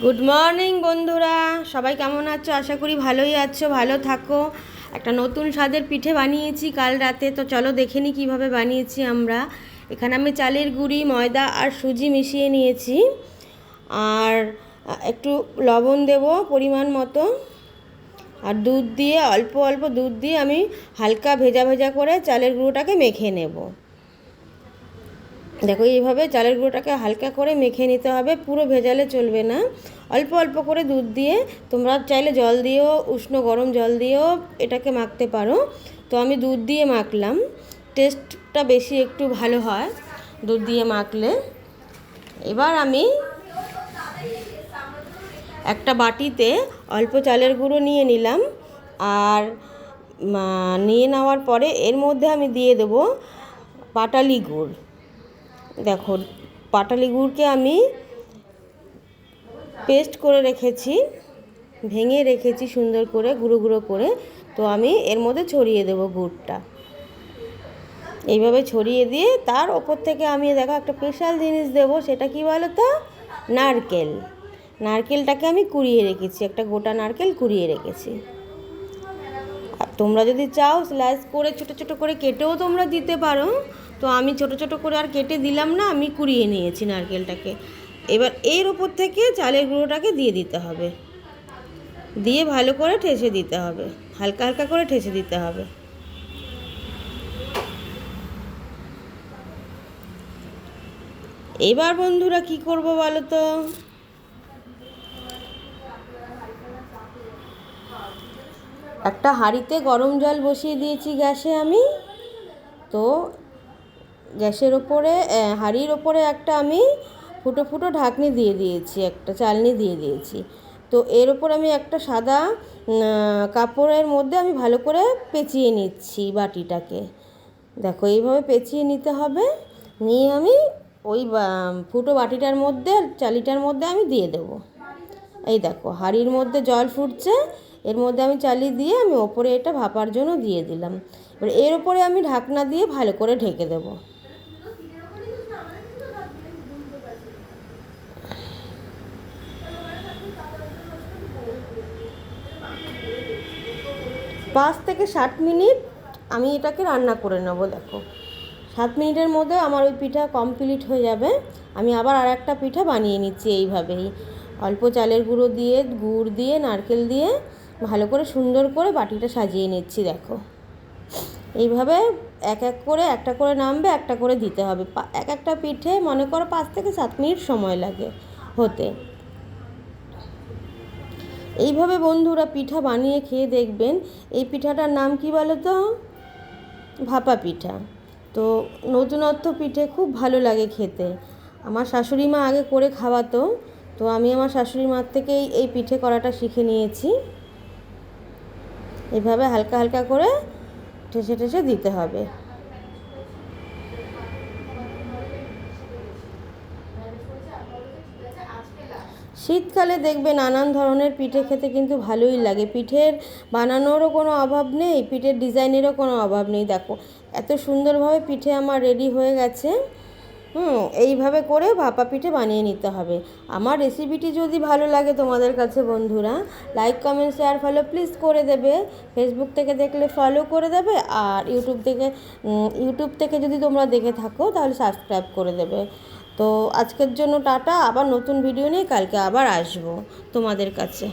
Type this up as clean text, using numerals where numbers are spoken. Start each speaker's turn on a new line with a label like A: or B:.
A: Good morning বন্ধুরা, সবাই কেমন আছো? আশা করি ভালোই আছো, ভালো থাকো। একটা নতুন স্বাদের পিঠে বানিয়েছি কাল রাতে, তো চলো দেখে নিই কীভাবে বানিয়েছি আমরা। এখানে আমি চালের গুঁড়ি, ময়দা আর সুজি মিশিয়ে নিয়েছি, আর একটু লবণ দেব পরিমাণ মতো, আর দুধ দিয়ে অল্প অল্প দুধ দিয়ে আমি হালকা ভেজা ভেজা করে চালের গুঁড়োটাকে মেখে নেব। দেখো এইভাবে চালের গুঁড়োটাকে হালকা করে মেখে নিতে হবে, পুরো ভেজালে চলবে না। অল্প অল্প করে দুধ দিয়ে, তোমরা চাইলে জল দিয়েও, উষ্ণ গরম জল দিয়েও এটাকে মাখতে পারো। তো আমি দুধ দিয়ে মাখলাম, টেস্টটা বেশি একটু ভালো হয় দুধ দিয়ে মাখলে। এবার আমি একটা বাটিতে অল্প চালের গুঁড়ো নিয়ে নিলাম, আর নিয়ে নেওয়ার পরে এর মধ্যে আমি দিয়ে দেবো পাটালি গুড়। দেখো পাটালি গুড়কে আমি পেস্ট করে রেখেছি, ভেঙে রেখেছি সুন্দর করে গুঁড়ো গুঁড়ো করে। তো আমি এর মধ্যে ছড়িয়ে দেব গুড়টা, এইভাবে ছড়িয়ে দিয়ে তার ওপর থেকে আমি দেখো একটা স্পেশাল জিনিস দেব। সেটা কি বলো তো? নারকেল। নারকেলটাকে আমি কুড়িয়ে রেখেছি, একটা গোটা নারকেল কুড়িয়ে রেখেছি। আর তোমরা যদি চাও স্লাইস করে ছোটো ছোটো করে কেটেও তোমরা দিতে পারো। তো আমি ছোটো ছোটো করে আর কেটে দিলাম না, আমি কুড়িয়ে নিয়েছি নারকেলটাকে। এবার এর ওপর থেকে চালের গুঁড়োটাকে দিয়ে দিতে হবে, দিয়ে ভালো করে ঠেসে দিতে হবে, হালকা হালকা করে ঠেসে দিতে হবে। এবার বন্ধুরা কি করব বলো তো? একটা হাঁড়িতে গরম জল বসিয়ে দিয়েছি গ্যাসে আমি। তো গ্যাসের ওপরে, হাঁড়ির ওপরে একটা আমি ফুটো ফুটো ঢাকনি দিয়ে দিয়েছি, একটা চালনি দিয়ে দিয়েছি। তো এর ওপর আমি একটা সাদা কাপড়ের মধ্যে আমি ভালো করে পেঁচিয়ে নিচ্ছি বাটিটাকে। দেখো এইভাবে পেঁচিয়ে নিতে হবে, নিয়ে আমি ওই ফুটো বাটিটার মধ্যে, চালিটার মধ্যে আমি দিয়ে দেবো। এই দেখো হাঁড়ির মধ্যে জল ফুটছে, এর মধ্যে আমি চালি দিয়ে আমি ওপরে এটা ভাপার জন্য দিয়ে দিলাম। এবার এর ওপরে আমি ঢাকনা দিয়ে ভালো করে ঢেকে দেবো। 5 থেকে 7 মিনিট আমি এটাকে রান্না করে নেব। দেখো 7 মিনিটের মধ্যে আমার ওই পিঠা কমপ্লিট হয়ে যাবে। আমি আবার আর একটা পিঠা বানিয়ে নিচ্ছি এইভাবেই, অল্প চালের গুঁড়ো দিয়ে, গুড় দিয়ে, নারকেল দিয়ে ভালো করে সুন্দর করে বাটিটা সাজিয়ে নিচ্ছি। দেখো এইভাবে এক এক করে একটা করে নামবে, একটা করে দিতে হবে। এক একটা পিঠে মনে করো 5 থেকে 7 মিনিট সময় লাগে হতে। এইভাবে বন্ধুরা পিঠা বানিয়ে খেয়ে দেখবেন। এই পিঠাটার নাম কি বলো তো? ভাপা পিঠা। তো নতুনত্ব পিঠে খুব ভালো লাগে খেতে। আমার শাশুড়ি মা আগে করে খাওয়াতো, তো আমি আমার শাশুড়ি মার থেকেই এই পিঠে করাটা শিখে নিয়েছি। এভাবে হালকা হালকা করে ঠেসে ঠেসে দিতে হবে। শীতকালে দেখবে নানান ধরনের পিঠে খেতে কিন্তু ভালোই লাগে। পিঠের বানানোরও কোনো অভাব নেই, পিঠের ডিজাইনেরও কোনো অভাব নেই। দেখো এত সুন্দরভাবে পিঠে আমার রেডি হয়ে গেছে। এইভাবে করে ভাপা পিঠে বানিয়ে নিতে হবে। আমার রেসিপিটি যদি ভালো লাগে তোমাদের কাছে বন্ধুরা, like comment share follow please করে দেবে। ফেসবুক থেকে দেখলে ফলো করে দেবে, আর ইউটিউব থেকে যদি তোমরা দেখে থাকো তাহলে সাবস্ক্রাইব করে দেবে। তো আজকের জন্য টাটা, আবার নতুন ভিডিও নিয়ে কালকে আবার আসবো তোমাদের কাছে।